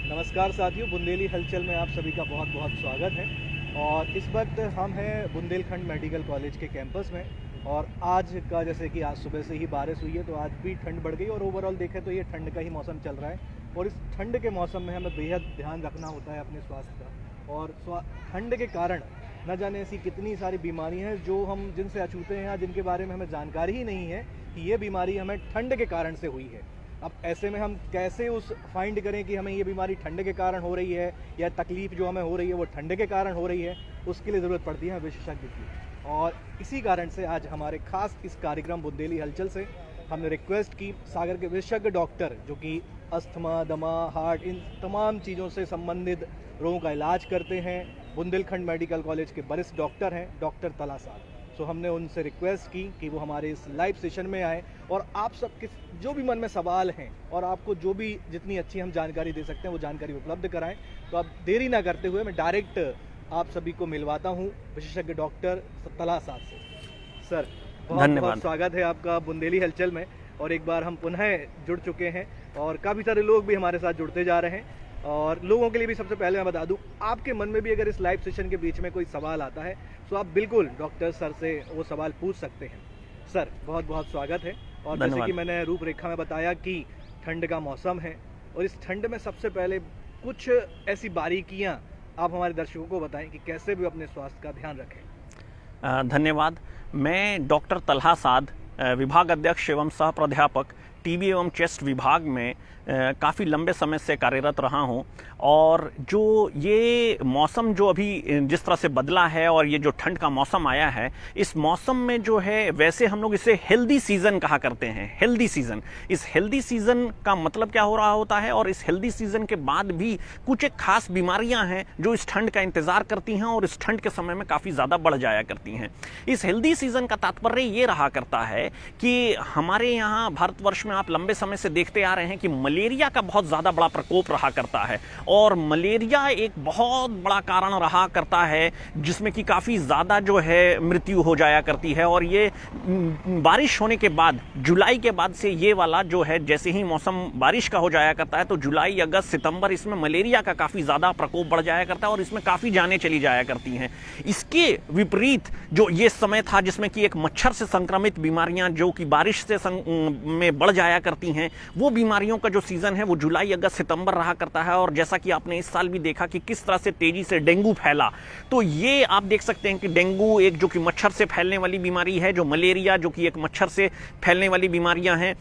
नमस्कार साथियों, बुंदेली हलचल में आप सभी का बहुत बहुत स्वागत है। और इस वक्त हम हैं बुंदेलखंड मेडिकल कॉलेज के कैंपस में। और आज का जैसे कि आज सुबह से ही बारिश हुई है तो आज भी ठंड बढ़ गई और ओवरऑल देखें तो ये ठंड का ही मौसम चल रहा है। और इस ठंड के मौसम में हमें बेहद ध्यान रखना होता है अपने स्वास्थ्य का। और ठंड के कारण न जाने ऐसी कितनी सारी बीमारियाँ हैं जो हम जिनसे अछूते हैं या जिनके बारे में हमें जानकारी ही नहीं है कि ये बीमारी हमें ठंड के कारण से हुई है। अब ऐसे में हम कैसे उस फाइंड करें कि हमें ये बीमारी ठंड के कारण हो रही है या तकलीफ़ जो हमें हो रही है वो ठंड के कारण हो रही है, उसके लिए ज़रूरत पड़ती है विशेषज्ञ की। और इसी कारण से आज हमारे खास इस कार्यक्रम बुंदेली हलचल से हमने रिक्वेस्ट की सागर के विशेषज्ञ डॉक्टर जो कि अस्थमा, दमा, हार्ट, इन तमाम चीज़ों से संबंधित रोगों का इलाज करते हैं, बुंदेलखंड मेडिकल कॉलेज के वरिष्ठ डॉक्टर हैं डॉक्टर तला साहब। सो हमने उनसे रिक्वेस्ट की कि वो हमारे इस लाइव सेशन में आए और आप सबके जो भी मन में सवाल हैं और आपको जो भी जितनी अच्छी हम जानकारी दे सकते हैं वो जानकारी उपलब्ध कराएं। तो अब देरी ना करते हुए मैं डायरेक्ट आप सभी को मिलवाता हूं विशेषज्ञ डॉक्टर तला साहब से। सर बहुत बहुत स्वागत है आपका बुंदेली हलचल में। और एक बार हम पुनः जुड़ चुके हैं और काफ़ी सारे लोग भी हमारे साथ जुड़ते जा रहे हैं। और लोगों के लिए भी सबसे पहले मैं बता दूं, आपके मन में भी अगर इस लाइव सेशन के बीच में कोई सवाल आता है तो आप बिल्कुल डॉक्टर सर से वो सवाल पूछ सकते हैं। सर बहुत बहुत स्वागत है। और जैसे कि मैंने रूपरेखा में बताया कि ठंड का मौसम है और इस ठंड में सबसे पहले कुछ ऐसी बारीकियां आप हमारे दर्शकों को बताएं कि कैसे भी अपने स्वास्थ्य का ध्यान रखें। धन्यवाद। मैं डॉक्टर तलहा साद, विभाग अध्यक्ष एवं सह प्राध्यापक टीबी एवं चेस्ट विभाग में काफ़ी लंबे समय से कार्यरत रहा हूं। और जो ये मौसम जो अभी जिस तरह से बदला है और ये जो ठंड का मौसम आया है, इस मौसम में जो है वैसे हम लोग इसे हेल्दी सीज़न कहा करते हैं। हेल्दी सीज़न, इस हेल्दी सीज़न का मतलब क्या हो रहा होता है और इस हेल्दी सीज़न के बाद भी कुछ एक खास बीमारियां हैं जो इस ठंड का इंतज़ार करती हैं और इस ठंड के समय में काफ़ी ज़्यादा बढ़ जाया करती हैं। इस हेल्दी सीज़न का तात्पर्य ये रहा करता है कि हमारे यहाँ भारतवर्ष में आप लंबे समय से देखते आ रहे हैं कि मलेरिया का बहुत ज़्यादा बड़ा प्रकोप रहा करता है। और मलेरिया एक बहुत बड़ा कारण रहा करता है जिसमें कि काफ़ी ज़्यादा जो है मृत्यु हो जाया करती है। और ये बारिश होने के बाद, जुलाई के बाद से ये वाला जो है, जैसे ही मौसम बारिश का हो जाया करता है तो जुलाई, अगस्त, सितंबर, इसमें मलेरिया का काफ़ी ज़्यादा प्रकोप बढ़ जाया करता है और इसमें काफ़ी जानें चली जाया करती हैं। इसके विपरीत जो ये समय था जिसमें कि एक मच्छर से संक्रमित बीमारियां जो कि बारिश से में बढ़ जाया करती हैं, वो बीमारियों का जो सीज़न है वो जुलाई, अगस्त, सितंबर रहा करता है। और जैसा कि आपने इस साल भी देखा कि किस तरह से तेजी से डेंगू फैला, तो ये आप देख सकते हैं कि डेंगू एक जो कि मच्छर से फैलने वाली बीमारी है, जो मलेरिया जो कि एक मच्छर से फैलने वाली बीमारियां हैं,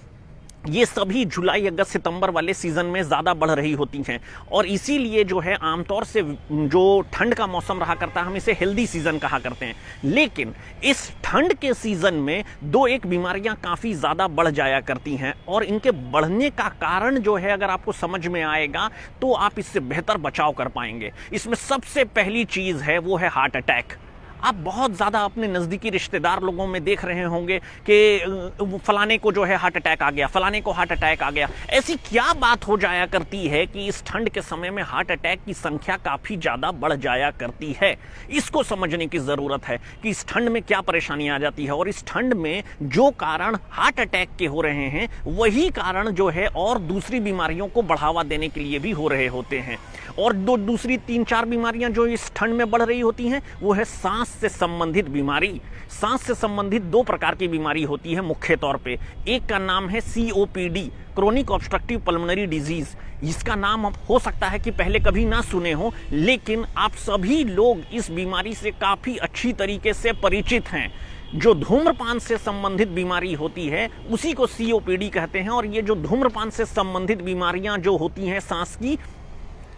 ये सभी जुलाई, अगस्त, सितंबर वाले सीज़न में ज़्यादा बढ़ रही होती हैं। और इसीलिए जो है आमतौर से जो ठंड का मौसम रहा करता है हम इसे हेल्दी सीज़न कहा करते हैं। लेकिन इस ठंड के सीज़न में दो एक बीमारियां काफ़ी ज़्यादा बढ़ जाया करती हैं और इनके बढ़ने का कारण जो है अगर आपको समझ में आएगा तो आप इससे बेहतर बचाव कर पाएंगे। इसमें सबसे पहली चीज़ है वो है हार्ट अटैक। आप बहुत ज़्यादा अपने नज़दीकी रिश्तेदार लोगों में देख रहे होंगे कि फलाने को जो है हार्ट अटैक आ गया, फलाने को हार्ट अटैक आ गया। ऐसी क्या बात हो जाया करती है कि इस ठंड के समय में हार्ट अटैक की संख्या काफ़ी ज़्यादा बढ़ जाया करती है? इसको समझने की ज़रूरत है कि इस ठंड में क्या परेशानी आ जाती है। और इस ठंड में जो कारण हार्ट अटैक के हो रहे हैं वही कारण जो है और दूसरी बीमारियों को बढ़ावा देने के लिए भी हो रहे होते हैं। और दूसरी 3-4 बीमारियां जो इस ठंड में बढ़ रही होती हैं वो है सांस से संबंधित बीमारी। सांस से संबंधित 2 प्रकार की बीमारी होती है मुख्य तौर पे। एक का नाम है COPD, chronic obstructive pulmonary disease. इसका नाम हो सकता है कि पहले कभी ना सुने हो, लेकिन आप सभी लोग इस बीमारी से काफ़ी अच्छी तरीके से परिचित हैं। जो धूम्रपान से संबंधित बीमारी होती है उसी को COPD कहते हैं। और ये जो धूम्रपान से संबंधित बीमारियां जो होती हैं सांस की,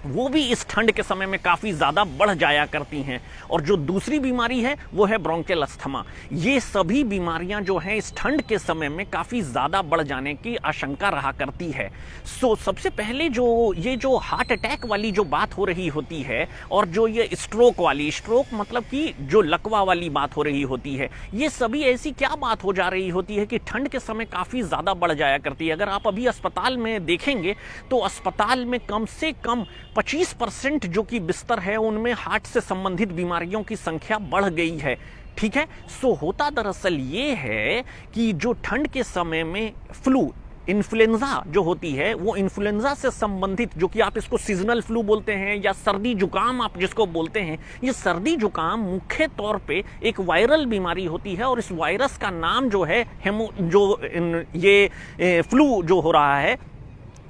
वो भी इस ठंड के समय में काफ़ी ज़्यादा बढ़ जाया करती हैं। और जो दूसरी बीमारी है वो है ब्रोंकियल अस्थमा। ये सभी बीमारियां जो हैं इस ठंड के समय में काफ़ी ज़्यादा बढ़ जाने की आशंका रहा करती है। सबसे पहले जो हार्ट अटैक वाली जो बात हो रही होती है और जो ये स्ट्रोक वाली, स्ट्रोक मतलब कि जो लकवा वाली बात हो रही होती है, ये सभी ऐसी क्या बात हो जा रही होती है कि ठंड के समय काफ़ी ज़्यादा बढ़ जाया करती है। अगर आप अभी अस्पताल में देखेंगे तो अस्पताल में कम से कम 25% जो कि बिस्तर है उनमें हार्ट से संबंधित बीमारियों की संख्या बढ़ गई है। ठीक है, होता दरअसल ये है कि जो ठंड के समय में फ्लू इन्फ्लुएंजा जो होती है वो इन्फ्लुएंजा से संबंधित, जो कि आप इसको सीजनल फ्लू बोलते हैं या सर्दी जुकाम आप जिसको बोलते हैं, ये सर्दी जुकाम मुख्य तौर पे एक वायरल बीमारी होती है। और इस वायरस का नाम जो है ये फ्लू जो हो रहा है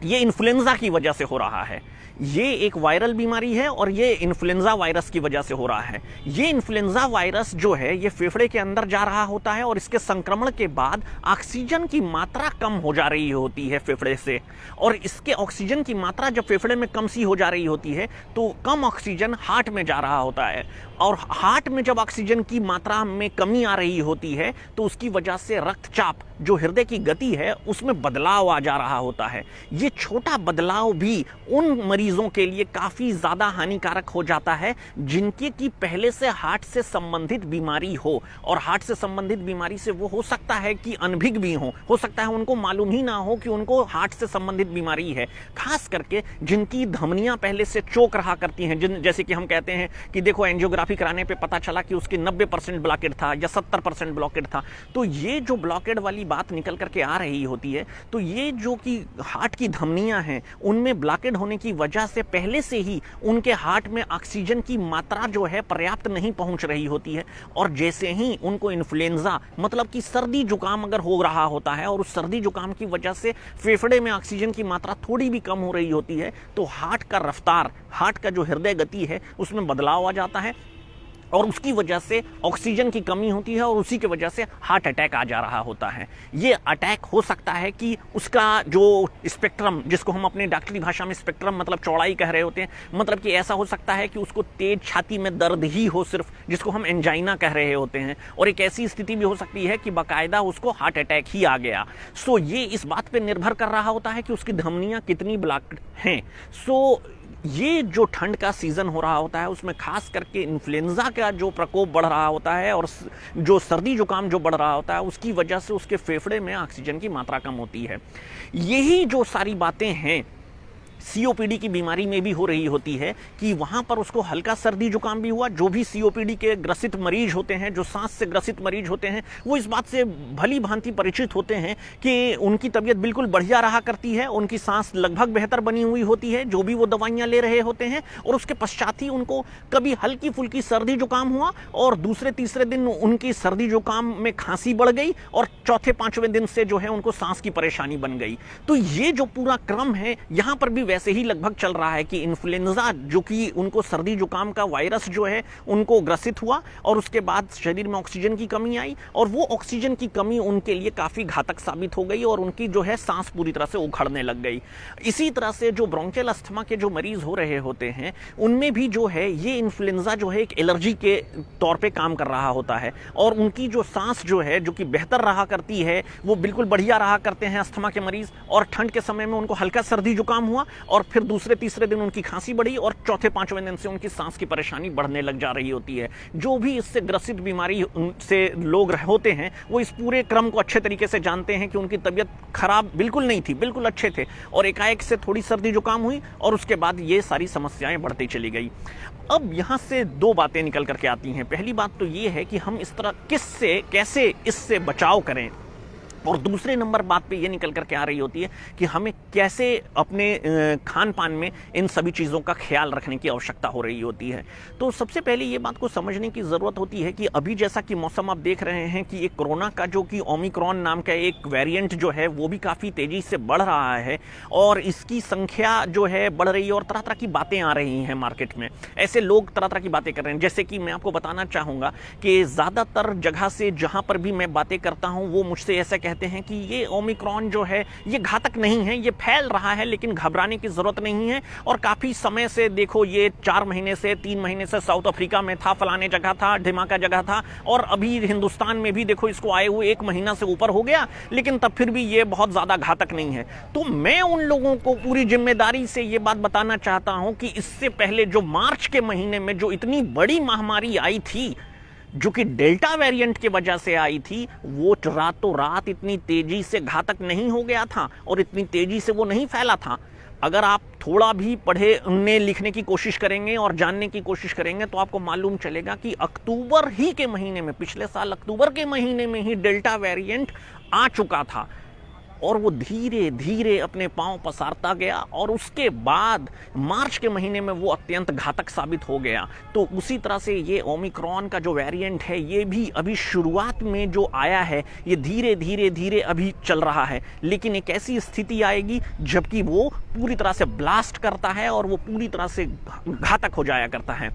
ये इन्फ्लुएंजा की वजह से हो रहा है। ये एक वायरल बीमारी है और ये इन्फ्लुएंजा वायरस की वजह से हो रहा है। ये इन्फ्लुएंजा वायरस जो है ये फेफड़े के अंदर जा रहा होता है और इसके संक्रमण के बाद ऑक्सीजन की मात्रा कम हो जा रही होती है फेफड़े से। और इसके ऑक्सीजन की मात्रा जब फेफड़े में कम सी हो जा रही होती है तो कम ऑक्सीजन हार्ट में जा रहा होता है। और हार्ट में जब ऑक्सीजन की मात्रा में कमी आ रही होती है तो उसकी वजह से रक्तचाप, जो हृदय की गति है, उसमें बदलाव आ जा रहा होता है। ये छोटा बदलाव भी उन मरीजों के लिए काफ़ी ज़्यादा हानिकारक हो जाता है जिनके की पहले से हार्ट से संबंधित बीमारी हो। और हार्ट से संबंधित बीमारी से वो हो सकता है कि अनभिज्ञ भी हो सकता है उनको मालूम ही ना हो कि उनको हार्ट से संबंधित बीमारी है। खास करके जिनकी धमनियां पहले से चोक रहा करती हैं, जैसे कि हम कहते हैं कि देखो एंजियोग्राफी कराने पे पता चला कि उसकी 90% ब्लॉकेड था या 70% ब्लॉकेड था। तो ये जो ब्लॉकेड वाली बात निकल करके आ रही होती है, तो ये जो कि हार्ट की धमनियां हैं उनमें ब्लॉकेड होने की वजह से पहले से ही उनके हार्ट में ऑक्सीजन की मात्रा जो है पर्याप्त नहीं पहुंच रही होती है। और जैसे ही उनको इन्फ्लुएंजा मतलब कि सर्दी जुकाम अगर हो रहा होता है और उस सर्दी जुकाम की वजह से फेफड़े में ऑक्सीजन की मात्रा थोड़ी भी कम हो रही होती है तो हार्ट का रफ्तार, हार्ट का जो हृदय गति है उसमें बदलाव आ जाता है और उसकी वजह से ऑक्सीजन की कमी होती है और उसी की वजह से हार्ट अटैक आ जा रहा होता है। ये अटैक हो सकता है कि उसका जो स्पेक्ट्रम, जिसको हम अपनी डॉक्टरी भाषा में स्पेक्ट्रम मतलब चौड़ाई कह रहे होते हैं, मतलब कि ऐसा हो सकता है कि उसको तेज छाती में दर्द ही हो सिर्फ, जिसको हम एंजाइना कह रहे होते हैं। और एक ऐसी स्थिति भी हो सकती है कि बाकायदा उसको हार्ट अटैक ही आ गया। सो ये इस बात पर निर्भर कर रहा होता है कि उसकी धमनियाँ कितनी ब्लॉक्ड हैं। सो ये जो ठंड का सीज़न हो रहा होता है उसमें खास करके इन्फ्लुएंजा का जो प्रकोप बढ़ रहा होता है और जो सर्दी जुकाम जो बढ़ रहा होता है उसकी वजह से उसके फेफड़े में ऑक्सीजन की मात्रा कम होती है। यही जो सारी बातें हैं सीओपीडी की बीमारी में भी हो रही होती है कि वहाँ पर उसको हल्का सर्दी जुकाम भी हुआ। जो भी सीओपीडी के ग्रसित मरीज होते हैं, जो सांस से ग्रसित मरीज होते हैं, वो इस बात से भली भांति परिचित होते हैं कि उनकी तबीयत बिल्कुल बढ़िया रहा करती है, उनकी सांस लगभग बेहतर बनी हुई होती है जो भी वो दवाइयाँ ले रहे होते हैं। और उसके पश्चात ही उनको कभी हल्की फुल्की सर्दी जुकाम हुआ और दूसरे तीसरे दिन उनकी सर्दी जुकाम में खांसी बढ़ गई और चौथे पांचवें दिन से जो है उनको सांस की परेशानी बन गई। तो ये जो पूरा क्रम है यहाँ पर भी वैसे ही लगभग चल रहा है कि इन्फ्लुएंजा जो कि उनको सर्दी जुकाम का वायरस जो है उनको ग्रसित हुआ और उसके बाद शरीर में ऑक्सीजन की कमी आई और वो ऑक्सीजन की कमी उनके लिए काफ़ी घातक साबित हो गई और उनकी जो है सांस पूरी तरह से उखड़ने लग गई। इसी तरह से जो ब्रोंकियल अस्थमा के जो मरीज हो रहे होते हैं उनमें भी जो है ये इन्फ्लुएंजा जो है एक एलर्जी के तौर पर काम कर रहा होता है और उनकी जो सांस जो है जो कि बेहतर रहा करती है वो बिल्कुल बढ़िया रहा करते हैं अस्थमा के मरीज। और ठंड के समय में उनको हल्का सर्दी जुकाम हुआ और फिर दूसरे तीसरे दिन उनकी खांसी बढ़ी और चौथे पांचवें दिन से उनकी सांस की परेशानी बढ़ने लग जा रही होती है। जो भी इससे ग्रसित बीमारी से लोग होते हैं वो इस पूरे क्रम को अच्छे तरीके से जानते हैं कि उनकी तबीयत खराब बिल्कुल नहीं थी, बिल्कुल अच्छे थे और एकाएक से थोड़ी सर्दी जुकाम हुई और उसके बाद ये सारी समस्याएं बढ़ती चली गई। अब यहाँ से दो बातें निकल करके आती हैं। पहली बात तो ये है कि हम इस तरह कैसे इससे बचाव करें और दूसरे नंबर बात पे ये निकल करके आ रही होती है कि हमें कैसे अपने खान पान में इन सभी चीज़ों का ख्याल रखने की आवश्यकता हो रही होती है। तो सबसे पहले ये बात को समझने की ज़रूरत होती है कि अभी जैसा कि मौसम आप देख रहे हैं कि एक कोरोना का जो कि ओमिक्रॉन नाम का एक वेरिएंट जो है वो भी काफ़ी तेज़ी से बढ़ रहा है और इसकी संख्या जो है बढ़ रही है और तरह तरह की बातें आ रही हैं मार्केट में। ऐसे लोग तरह तरह की बातें कर रहे हैं। जैसे कि मैं आपको बताना चाहूँगा कि ज़्यादातर जगह से जहाँ पर भी मैं बातें करता हूँ वो मुझसे ऐसा कहते हैं कि ये ओमिक्रॉन जो है ये घातक नहीं है, ये फैल रहा है लेकिन घबराने की जरूरत नहीं है। और काफी समय से देखो ये 4 महीने से 3 महीने से साउथ अफ्रीका में था, फलाने जगह था, ढिमाका जगह था और अभी हिंदुस्तान में भी देखो इसको आए हुए 1 महीना से ऊपर हो गया लेकिन तब फिर भी ये बहुत ज्यादा घातक नहीं है। तो मैं उन लोगों को पूरी जिम्मेदारी से ये बात बताना चाहता हूं कि इससे पहले जो मार्च के महीने में जो इतनी बड़ी महामारी आई थी जो कि डेल्टा वेरिएंट की वजह से आई थी, वो रातों रात इतनी तेजी से घातक नहीं हो गया था और इतनी तेजी से वो नहीं फैला था। अगर आप थोड़ा भी पढ़ने लिखने की कोशिश करेंगे और जानने की कोशिश करेंगे तो आपको मालूम चलेगा कि अक्टूबर ही के महीने में, पिछले साल अक्टूबर के महीने में ही डेल्टा वेरिएंट आ चुका था। और वो धीरे धीरे अपने पांव पसारता गया और उसके बाद मार्च के महीने में वो अत्यंत घातक साबित हो गया। तो उसी तरह से ये ओमिक्रॉन का जो वेरिएंट है ये भी अभी शुरुआत में जो आया है ये धीरे धीरे धीरे अभी चल रहा है, लेकिन एक ऐसी स्थिति आएगी जबकि वो पूरी तरह से ब्लास्ट करता है और वो पूरी तरह से घातक हो जाया करता है।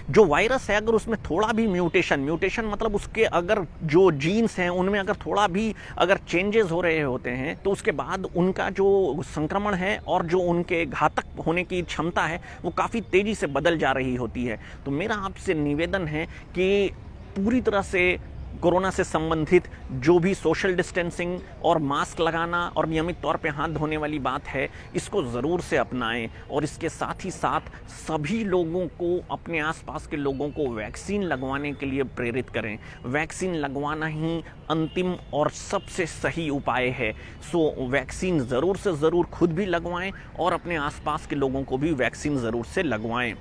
जो वायरस है अगर उसमें थोड़ा भी म्यूटेशन मतलब उसके अगर जो जीन्स हैं उनमें अगर थोड़ा भी अगर चेंजेस हो रहे होते हैं तो उसके बाद उनका जो संक्रमण है और जो उनके घातक होने की क्षमता है वो काफ़ी तेज़ी से बदल जा रही होती है। तो मेरा आपसे निवेदन है कि पूरी तरह से कोरोना से संबंधित जो भी सोशल डिस्टेंसिंग और मास्क लगाना और नियमित तौर पे हाथ धोने वाली बात है इसको ज़रूर से अपनाएं और इसके साथ ही साथ सभी लोगों को अपने आसपास के लोगों को वैक्सीन लगवाने के लिए प्रेरित करें। वैक्सीन लगवाना ही अंतिम और सबसे सही उपाय है। सो वैक्सीन ज़रूर से ज़रूर खुद भी लगवाएं और अपने आसपास के लोगों को भी वैक्सीन ज़रूर से लगवाएं।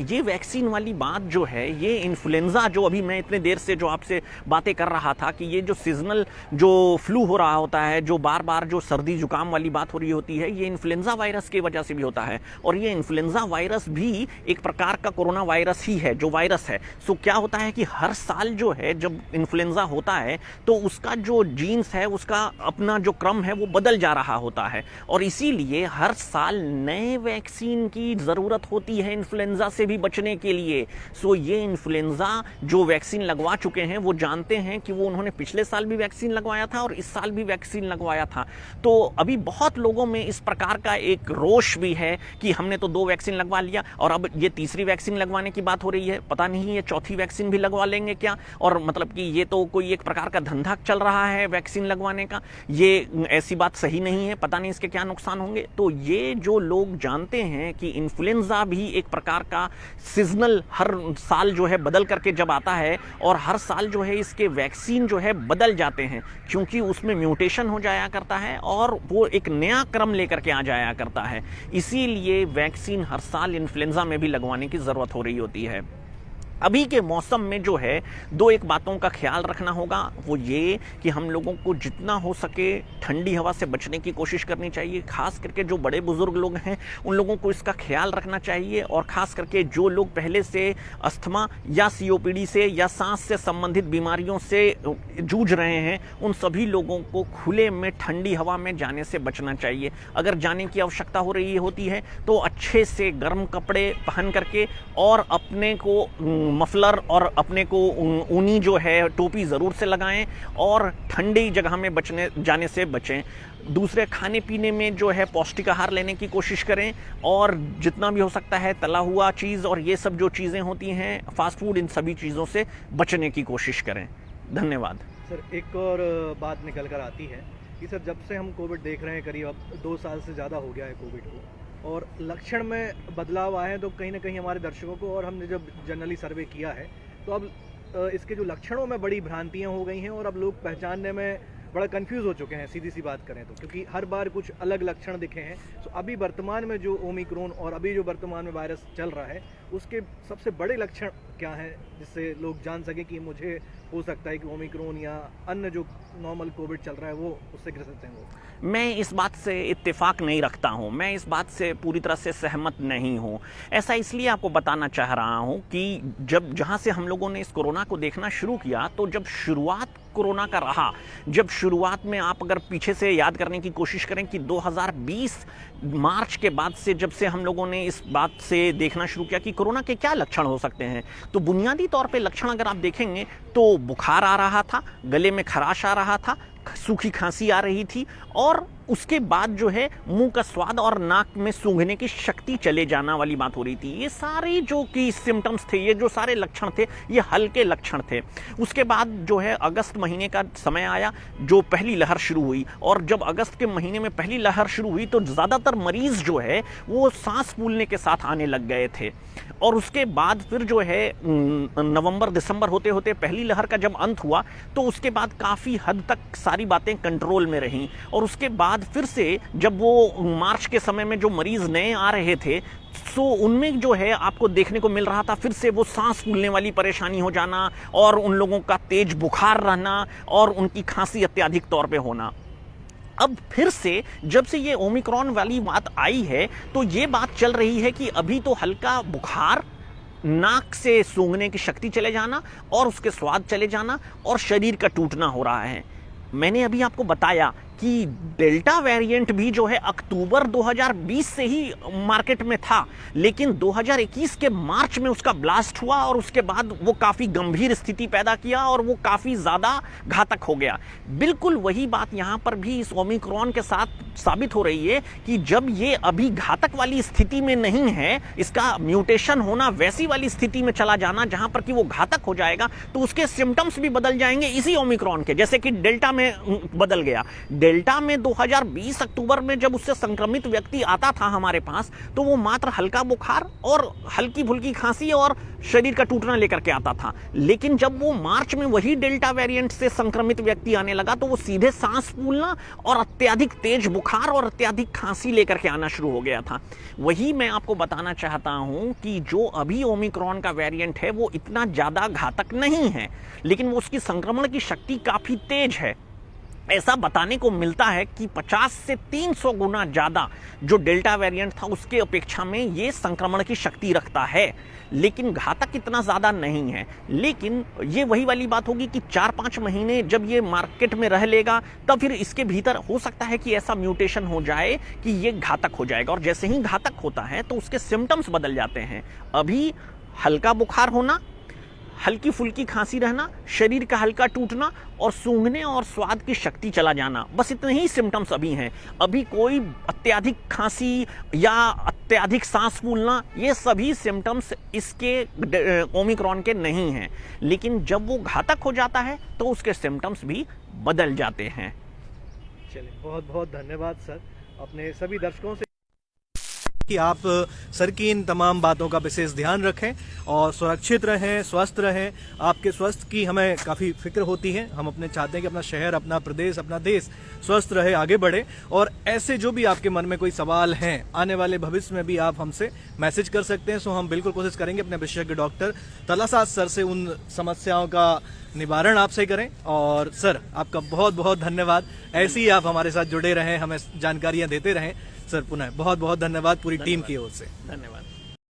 ये वैक्सीन वाली बात जो है ये इन्फ्लुएंज़ा जो अभी मैं इतने देर से जो आपसे बातें कर रहा था कि ये जो सीजनल जो फ्लू हो रहा होता है, जो बार बार जो सर्दी जुकाम वाली बात हो रही होती है, ये इन्फ्लुएंज़ा वायरस की वजह से भी होता है। और ये इन्फ्लुएंज़ा वायरस भी एक प्रकार का कोरोना वायरस ही है जो वायरस है। सो क्या होता है कि हर साल जो है जब इन्फ्लुएंज़ा होता है तो उसका जो जीन्स है उसका अपना जो क्रम है वो बदल जा रहा होता है और इसीलिए हर साल नए वैक्सीन की ज़रूरत होती है इन्फ्लुएंज़ा से भी बचने के लिए। सो ये इन्फ्लुएंजा जो वैक्सीन लगवा चुके हैं वो जानते हैं कि वो उन्होंने पिछले साल भी वैक्सीन लगवाया था और इस साल भी वैक्सीन लगवाया था। तो अभी बहुत लोगों में इस प्रकार का एक रोष भी है कि हमने तो 2 वैक्सीन लगवा लिया और अब ये तीसरी वैक्सीन लगवाने की बात हो रही है, पता नहीं ये चौथी वैक्सीन भी लगवा लेंगे क्या। और मतलब कि ये तो कोई एक प्रकार का धंधा चल रहा है वैक्सीन लगवाने का, ये ऐसी बात सही नहीं है, पता नहीं इसके क्या नुकसान होंगे। तो ये जो लोग जानते हैं कि इन्फ्लुएंजा भी एक प्रकार का सीजनल हर साल जो है बदल करके जब आता है और हर साल जो है इसके वैक्सीन जो है बदल जाते हैं क्योंकि उसमें म्यूटेशन हो जाया करता है और वो एक नया क्रम लेकर के आ जाया करता है, इसीलिए वैक्सीन हर साल इन्फ्लुएंजा में भी लगवाने की ज़रूरत हो रही होती है। अभी के मौसम में जो है 2 एक बातों का ख्याल रखना होगा, वो ये कि हम लोगों को जितना हो सके ठंडी हवा से बचने की कोशिश करनी चाहिए। खास करके जो बड़े बुजुर्ग लोग हैं उन लोगों को इसका ख्याल रखना चाहिए और ख़ास करके जो लोग पहले से अस्थमा या सीओपीडी से या सांस से संबंधित बीमारियों से जूझ रहे हैं उन सभी लोगों को खुले में ठंडी हवा में जाने से बचना चाहिए। अगर जाने की आवश्यकता हो रही होती है तो अच्छे से गर्म कपड़े पहन करके और अपने को मफलर और अपने को ऊनी जो है टोपी ज़रूर से लगाएं और ठंडी जगह में जाने से बचें। दूसरे खाने पीने में जो है पौष्टिक आहार लेने की कोशिश करें और जितना भी हो सकता है तला हुआ चीज़ और ये सब जो चीज़ें होती हैं फास्ट फूड, इन सभी चीज़ों से बचने की कोशिश करें। धन्यवाद। सर एक और बात निकल कर आती है कि सर जब से हम कोविड देख रहे हैं करीब अब 2 साल से ज़्यादा हो गया है कोविड को और लक्षण में बदलाव आए हैं, तो कहीं ना कहीं हमारे दर्शकों को और हमने जब जनरली सर्वे किया है तो अब इसके जो लक्षणों में बड़ी भ्रांतियां हो गई हैं और अब लोग पहचानने में बड़ा कंफ्यूज हो चुके हैं, सीधी सी बात करें तो, क्योंकि हर बार कुछ अलग लक्षण दिखे हैं। तो अभी वर्तमान में जो ओमिक्रॉन और अभी जो वर्तमान में वायरस चल रहा है उसके सबसे बड़े लक्षण क्या हैं जिससे लोग जान सकें कि मुझे हो सकता है कि ओमिक्रॉन या अन्य जो नॉर्मल कोविड चल रहा है वो उससे ग्रसित हैं वो? मैं इस बात से इत्तेफाक नहीं रखता हूं, मैं इस बात से पूरी तरह से सहमत नहीं हूं। ऐसा इसलिए आपको बताना चाह रहा हूं कि जहां से हम लोगों ने इस कोरोना को देखना शुरू किया तो जब शुरुआत कोरोना का रहा, जब शुरुआत में आप अगर पीछे से याद करने की कोशिश करें कि 2020 मार्च के बाद से जब से हम लोगों ने इस बात से देखना शुरू किया कि कोरोना के क्या लक्षण हो सकते हैं, तो बुनियादी तौर पे लक्षण अगर आप देखेंगे तो बुखार आ रहा था, गले में खराश आ रहा था, सूखी खांसी आ रही थी और उसके बाद जो है मुंह का स्वाद और नाक में सूंघने की शक्ति चले जाना वाली बात हो रही थी। ये सारे जो कि सिम्टम्स थे, ये जो सारे लक्षण थे, ये हल्के लक्षण थे। उसके बाद जो है अगस्त महीने का समय आया जो पहली लहर शुरू हुई और जब अगस्त के महीने में पहली लहर शुरू हुई तो ज़्यादातर मरीज जो है वो सांस फूलने के साथ आने लग गए थे और उसके बाद फिर जो है नवंबर दिसंबर होते होते पहली लहर का जब अंत हुआ तो उसके बाद काफ़ी हद तक सारी बातें कंट्रोल में रहीं और उसके बाद फिर से जब वो मार्च के समय में जो मरीज नए आ रहे थे तो उनमें जो है आपको देखने को मिल रहा था फिर से वो सांस फूलने वाली परेशानी हो जाना और उन लोगों का तेज बुखार रहना और उनकी खांसी अत्यधिक तौर पे होना। अब फिर से जब से ये ओमिक्रॉन वाली बात आई है तो ये बात चल रही है कि अभी तो हल्का बुखार, नाक से सूंघने की शक्ति चले जाना और उसके स्वाद चले जाना और शरीर का टूटना हो रहा है। मैंने अभी आपको बताया कि डेल्टा वेरिएंट भी जो है अक्टूबर 2020 से ही मार्केट में था, लेकिन 2021 के मार्च में उसका ब्लास्ट हुआ और उसके बाद वो काफ़ी गंभीर स्थिति पैदा किया और वो काफ़ी ज़्यादा घातक हो गया। बिल्कुल वही बात यहाँ पर भी इस ओमिक्रॉन के साथ साबित हो रही है कि जब ये अभी घातक वाली स्थिति में नहीं है, इसका म्यूटेशन होना, वैसी वाली स्थिति में चला जाना जहाँ पर कि वो घातक हो जाएगा, तो उसके सिम्टम्स भी बदल जाएंगे इसी ओमिक्रॉन के, जैसे कि डेल्टा में बदल गया। डेल्टा में 2020 अक्टूबर में जब उससे संक्रमित व्यक्ति आता था हमारे पास तो वो मात्र हल्का बुखार और हल्की फुल्की खांसी और शरीर का टूटना लेकर के आता था, लेकिन जब वो मार्च में वही डेल्टा वेरिएंट से संक्रमित व्यक्ति आने लगा तो वो सीधे सांस फूलना और अत्यधिक तेज बुखार और अत्यधिक खांसी लेकर के आना शुरू हो गया था। वही मैं आपको बताना चाहता हूं कि जो अभी ओमिक्रॉन का वेरिएंट है वो इतना ज्यादा घातक नहीं है, लेकिन वो उसकी संक्रमण की शक्ति काफी तेज है। ऐसा बताने को मिलता है कि 50 से 300 गुना ज़्यादा जो डेल्टा वेरिएंट था उसके अपेक्षा में ये संक्रमण की शक्ति रखता है, लेकिन घातक इतना ज़्यादा नहीं है। लेकिन ये वही वाली बात होगी कि 4-5 महीने जब ये मार्केट में रह लेगा तब फिर इसके भीतर हो सकता है कि ऐसा म्यूटेशन हो जाए कि ये घातक हो जाएगा, और जैसे ही घातक होता है तो उसके सिम्टम्स बदल जाते हैं। अभी हल्का बुखार होना, हल्की फुल्की खांसी रहना, शरीर का हल्का टूटना और सूंघने और स्वाद की शक्ति चला जाना, बस इतने ही सिम्टम्स अभी हैं। अभी कोई अत्यधिक खांसी या अत्यधिक सांस फूलना, ये सभी सिम्टम्स इसके ओमिक्रॉन के नहीं हैं, लेकिन जब वो घातक हो जाता है तो उसके सिम्टम्स भी बदल जाते हैं। चलिए, बहुत बहुत धन्यवाद सर अपने सभी दर्शकों से कि आप सर की इन तमाम बातों का विशेष ध्यान रखें और सुरक्षित रहें, स्वस्थ रहें। आपके स्वास्थ्य की हमें काफ़ी फिक्र होती है, हम अपने चाहते हैं कि अपना शहर, अपना प्रदेश, अपना देश स्वस्थ रहे, आगे बढ़े। और ऐसे जो भी आपके मन में कोई सवाल हैं, आने वाले भविष्य में भी आप हमसे मैसेज कर सकते हैं। सो हम बिल्कुल कोशिश करेंगे अपने विशेषज्ञ डॉक्टर तलासाद सर से उन समस्याओं का निवारण आपसे करें। और सर आपका बहुत बहुत धन्यवाद, ऐसे ही आप हमारे साथ जुड़े रहें, हमें जानकारियाँ देते रहें। सर पुनः बहुत बहुत धन्यवाद पूरी टीम की ओर से। धन्यवाद।